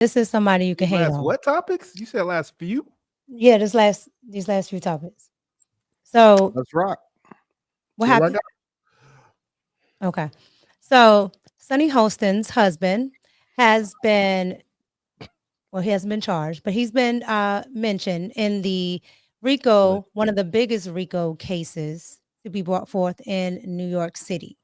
This is somebody you can These hate last on. what topics? You said last few? Yeah, these last few topics. So Let's rock. what See what I happened? got? Okay. So Sonny Hostin's husband has been, well, he hasn't been charged, but he's been mentioned in the What? RICO, one of the biggest RICO cases to be brought forth in New York City.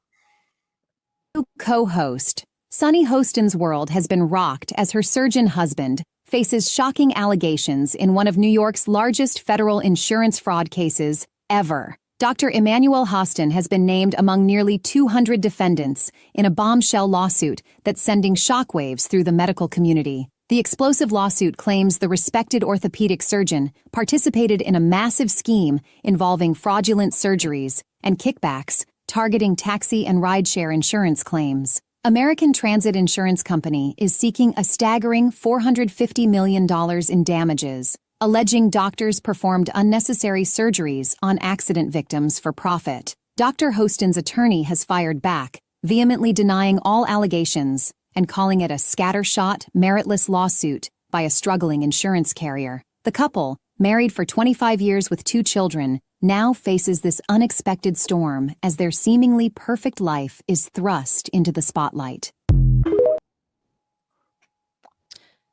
Co-host. Sunny Hostin's world has been rocked as her surgeon husband faces shocking allegations in one of New York's largest federal insurance fraud cases ever. Dr. Emmanuel Hostin has been named among nearly 200 defendants in a bombshell lawsuit that's sending shockwaves through the medical community. The explosive lawsuit claims the respected orthopedic surgeon participated in a massive scheme involving fraudulent surgeries and kickbacks targeting taxi and rideshare insurance claims. American Transit Insurance Company is seeking a staggering $450 million in damages, alleging doctors performed unnecessary surgeries on accident victims for profit. Dr. Hostin's attorney has fired back, vehemently denying all allegations and calling it a scattershot, meritless lawsuit by a struggling insurance carrier. The couple, married for 25 years with 2 children, now faces this unexpected storm as their seemingly perfect life is thrust into the spotlight.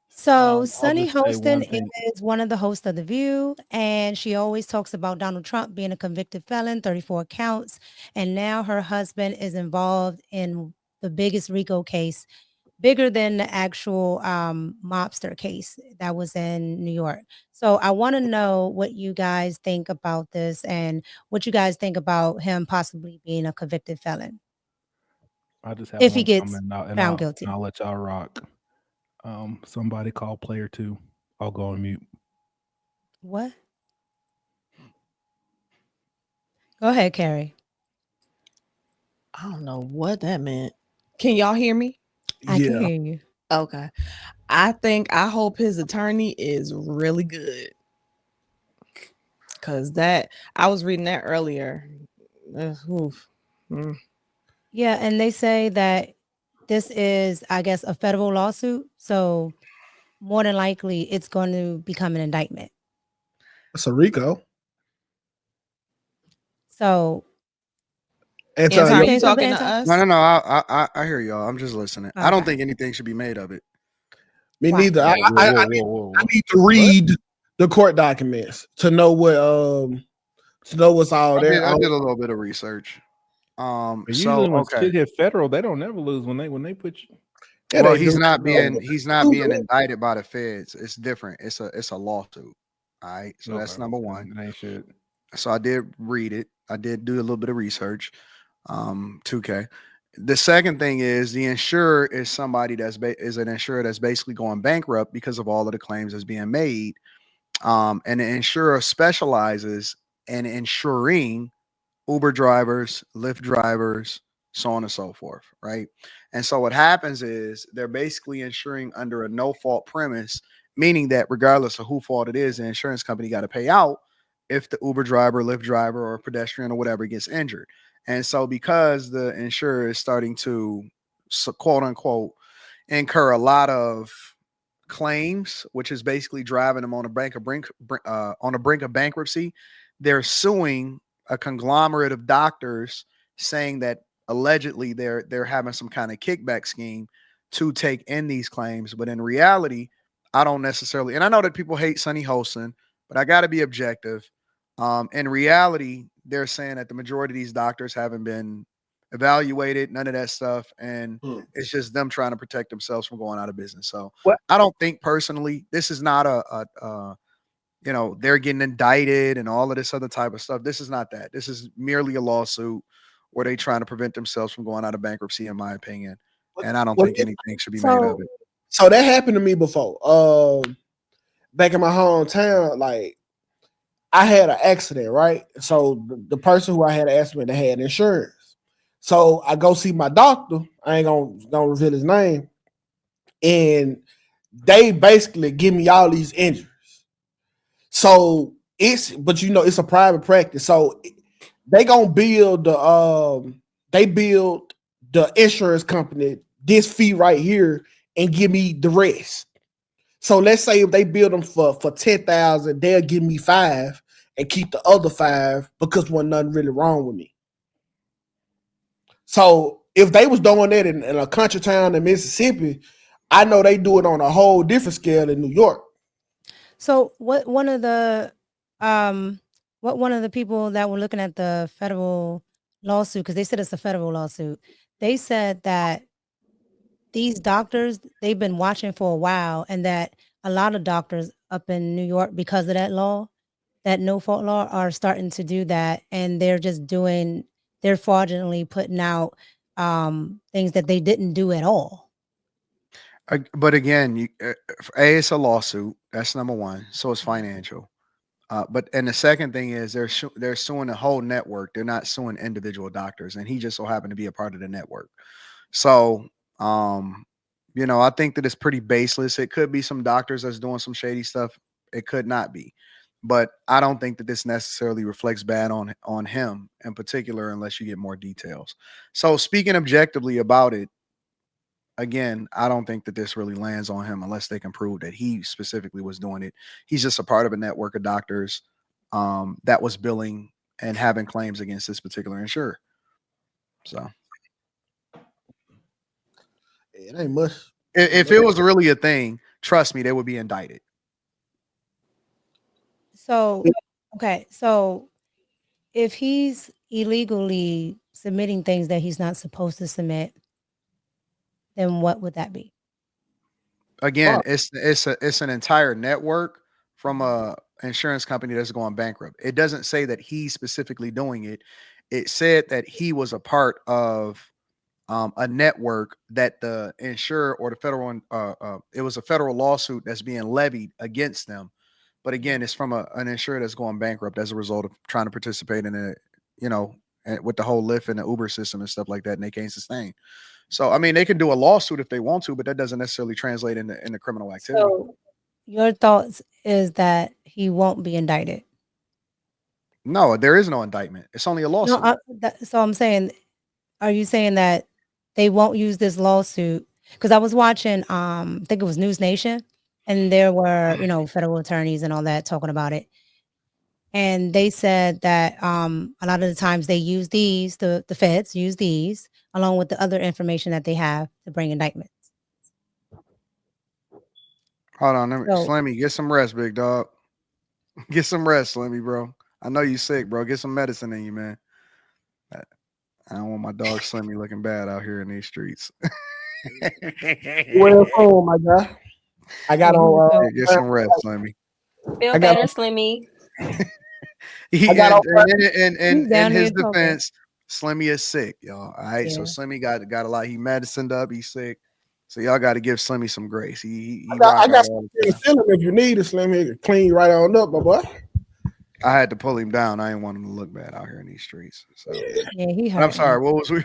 So I'll Sunny just say one Hostin thing. is one of the hosts of The View, and she always talks about Donald Trump being a convicted felon, 34 counts, and now her husband is involved in the biggest RICO case, bigger than the actual mobster case that was in New York. So I want to know what you guys think about this and what you guys think about him possibly being a convicted felon I just have if he one gets comment and found guilty. I'll let y'all rock. Somebody call player 2. I'll go on mute. What? Go ahead, Carrie. I don't know what that meant. Can y'all hear me? I can Yeah. hear you. Okay. I hope his attorney is really good. Cause that I was reading that earlier. Oof. Yeah, and they say that this is, I guess, a federal lawsuit. So more than likely it's going to become an indictment. It's a RICO. So Anton, Anton, are you you saying something, talking to Anton? us? No. I hear y'all. I'm just listening. I don't Okay. think anything should be made of it. me Why? neither. Whoa, whoa, whoa, I whoa, whoa. need to read the court documents to know what to know what's all there. I did a little bit of research. But So usually when okay. shit hit federal, they don't never lose when they put you. Yeah, Well, they he's do. not No, being indicted by the feds. It's different. It's a lawsuit. All right. So that's number one. It ain't shit. So I did read it. I did do a little bit of research. 2K. The second thing is the insurer is somebody is an insurer that's basically going bankrupt because of all of the claims that's being made. And the insurer specializes in insuring Uber drivers, Lyft drivers, so on and so forth, right? And so what happens is they're basically insuring under a no fault premise, meaning that regardless of who fault it is, the insurance company got to pay out if the Uber driver, Lyft driver, or pedestrian or whatever gets injured. And so because the insurer is starting to quote unquote incur a lot of claims, which is basically driving them on on the brink of bankruptcy, they're suing a conglomerate of doctors saying that allegedly they're having some kind of kickback scheme to take in these claims. But in reality, I don't necessarily, and I know that people hate Sonny Holson, but I got to be objective. In reality, they're saying that the majority of these doctors haven't been evaluated, none of that stuff, and it's just them trying to protect themselves from going out of business. So What? I don't think personally this is not a they're getting indicted and all of this other type of stuff. This is not that. This is merely a lawsuit where they trying to prevent themselves from going out of bankruptcy, in my opinion. And I don't think anything should be made of it. So that happened to me before. Back in my hometown, like I had an accident, right? So the person who I had an accident, they had insurance. So I go see my doctor. I ain't gonna reveal his name, and they basically give me all these injuries. So but it's a private practice. So they gonna build they build the insurance company this fee right here and give me the rest. So let's say if they build them for 10,000, they'll give me 5 and keep the other 5 because wasn't nothing really wrong with me. So if they was doing that in a country town in Mississippi, I know they do it on a whole different scale in New York. So what one of the people that were looking at the federal lawsuit, because they said it's a federal lawsuit, they said that these doctors, they've been watching for a while, and that a lot of doctors up in New York, because of that law, that no fault law, are starting to do that, and they're fraudulently putting out things that they didn't do at all. But again, it's a lawsuit. That's number one. So it's financial. And the second thing is they're suing the whole network. They're not suing individual doctors, and he just so happened to be a part of the network. So, I think that it's pretty baseless. It could be some doctors that's doing some shady stuff. It could not be, but I don't think that this necessarily reflects bad on him in particular, unless you get more details. So, speaking objectively about it, again, I don't think that this really lands on him unless they can prove that he specifically was doing it. He's just a part of a network of doctors that was billing and having claims against this particular insurer. So It ain't much. if it was really a thing, trust me, they would be indicted. So, okay, so if he's illegally submitting things that he's not supposed to submit, then what would that be? Again, it's an entire network from a insurance company that's going bankrupt. It doesn't say that he's specifically doing it. It said that he was a part of a network that the insurer or the federal it was a federal lawsuit that's being levied against them. But again, it's from an insurer that's going bankrupt as a result of trying to participate in it, with the whole Lyft and the Uber system and stuff like that, and they can't sustain. So, I mean, they can do a lawsuit if they want to, but that doesn't necessarily translate into criminal activity. So your thoughts is that he won't be indicted? No, there is no indictment. It's only a lawsuit. No, so I'm saying, are you saying that they won't use this lawsuit? Because I was watching, I think it was News Nation, and there were, federal attorneys and all that talking about it. And they said that a lot of the times they use these, the feds use these along with the other information that they have to bring indictments. Hold on, So- Slimmy, get some rest, big dog. Get some rest, Slimmy, bro. I know you sick, bro. Get some medicine in you, man. I don't want my dog Slimmy looking bad out here in these streets. Well, home, my guy. I got on. Get some rest, Slimmy. Feel better, Slimmy. In his defense, Slimmy is sick, y'all. All right, so Slimmy got a lot. He medicined up. He's sick, so y'all got to give Slimmy some grace. I got some penicillin if you need it, Slimmy. Clean you right on up, my boy. I had to pull him down. I didn't want him to look bad out here in these streets. So yeah, he hurt. I'm sorry. What was we?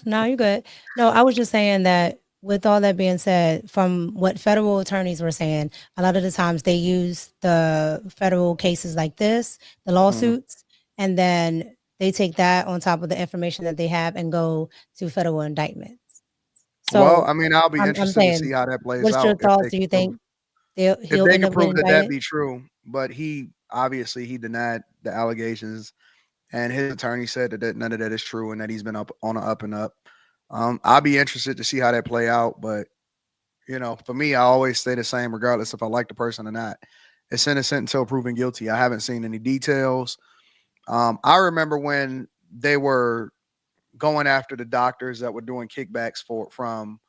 No, you're good. No, I was just saying that with all that being said, from what federal attorneys were saying, a lot of the times they use the federal cases like this, the lawsuits, and then they take that on top of the information that they have and go to federal indictments. So, well, I mean, I'll be interested to see how that plays out. What's your thoughts? Do you think he'll if they end can up prove getting that indicted? be true? But he denied the allegations, and his attorney said that none of that is true and that he's been up on an up and up. I'll be interested to see how that play out, but for me, I always stay the same regardless if I like the person or not. It's innocent until proven guilty. I haven't seen any details. I remember when they were going after the doctors that were doing kickbacks from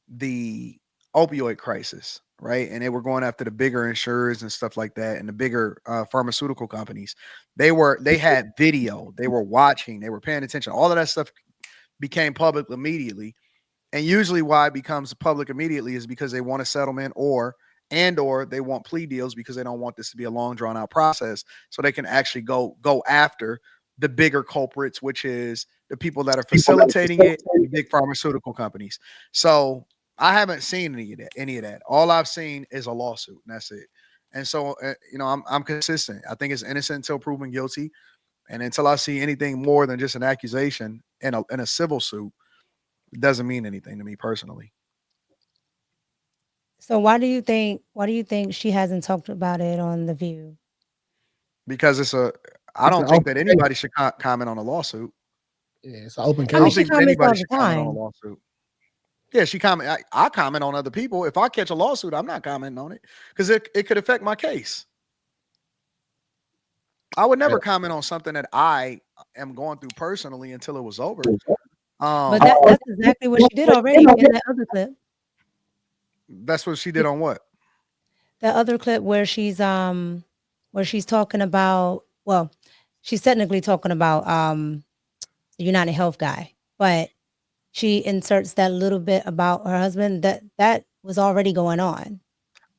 the opioid crisis, right? And they were going after the bigger insurers and stuff like that, and the bigger pharmaceutical companies. They had video, they were watching, they were paying attention. All of that stuff became public immediately. And usually why it becomes public immediately is because they want a settlement or they want plea deals because they don't want this to be a long drawn out process, so they can actually go after the bigger culprits, which is the people that are facilitating it, and the big pharmaceutical companies. So I haven't seen any of that. All I've seen is a lawsuit, and that's it. And so, I'm consistent. I think it's innocent until proven guilty, and until I see anything more than just an accusation in a civil suit, it doesn't mean anything to me personally. So why do you think she hasn't talked about it on The View? Because I It's don't an think open that case. anybody should comment on a lawsuit. Yeah, it's an open I I mean, don't case. she think that comments all anybody the should comment on a time. lawsuit. Yeah, she comment. I comment on other people. If I catch a lawsuit, I'm not commenting on it because it could affect my case. I would never comment on something that I am going through personally until it was over. But Um, that's exactly what she did already in that other clip. that's what she did on what? That other clip where she's talking about, well, she's technically talking about the United Health guy, but she inserts that little bit about her husband that was already going on.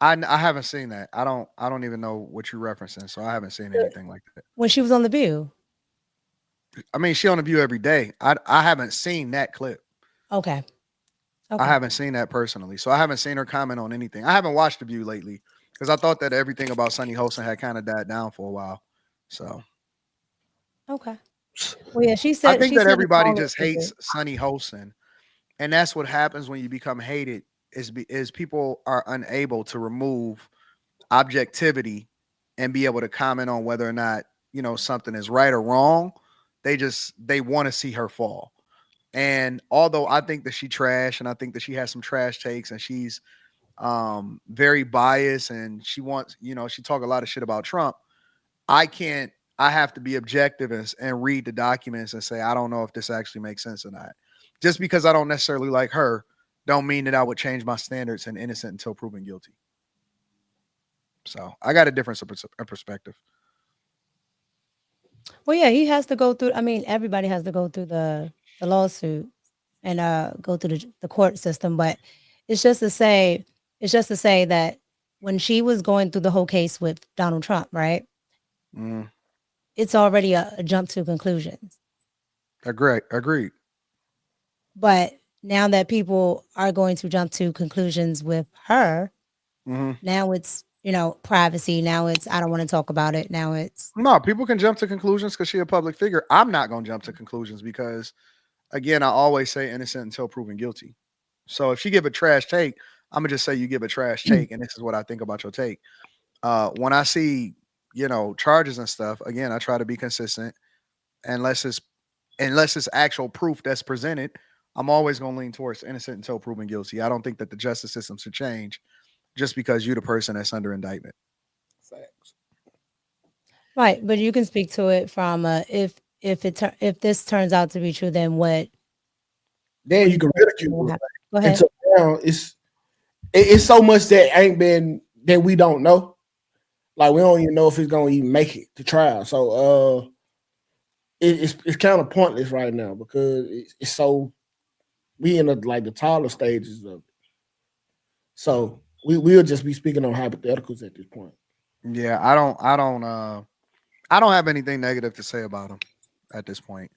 I haven't seen that. I don't even know what you're referencing, so I haven't seen anything like that. When she was on The View. I mean, she on the View every day. I haven't seen that clip. Okay. I Okay. haven't seen that personally, so I haven't seen her comment on anything. I haven't watched The View lately because I thought that everything about Sunny Hostin had kind of died down for a while. So Okay. Well, yeah, I think she that said the everybody caller just hates visit. Sunny Hostin, and that's what happens when you become hated. Is people are unable to remove objectivity and be able to comment on whether or not something is right or wrong. They want to see her fall. And although I think that she trash and I think that she has some trash takes and she's very biased and she wants, she talk a lot of shit about Trump. I can't I have to be objective and read the documents and say I don't know if this actually makes sense or not. Just because I don't necessarily like her don't mean that I would change my standards and innocent until proven guilty. So I got a different perspective. Well, yeah, he has to go through. I mean, everybody has to go through the lawsuit and go through the court system. But it's just to say, that when she was going through the whole case with Donald Trump, right? Mm, It's already a jump to conclusions. agreed. But now that people are going to jump to conclusions with her, Hmm. now it's privacy. Now it's I don't want to talk about it. Now it's No, people can jump to conclusions because she's a public figure. I'm not going to jump to conclusions because, again, I always say innocent until proven guilty. So if she give a trash take, I'm gonna just say you give a trash take, and this is what I think about your take. When I see charges and stuff, again, I try to be consistent unless it's actual proof that's presented. I'm always going to lean towards innocent until proven guilty. I don't think that the justice system should change just because you're the person that's under indictment. Facts. right. But you can speak to it from if this turns out to be true, then what Then you do you can think will ridicule it. happen? Go And ahead. so now it's so much that ain't been that we don't know. Like we don't even know if it's gonna even make it to trial. So it's kind of pointless right now because it's so we in the taller stages of it. So we'll just be speaking on hypotheticals at this point. Yeah, I don't have anything negative to say about him at this point.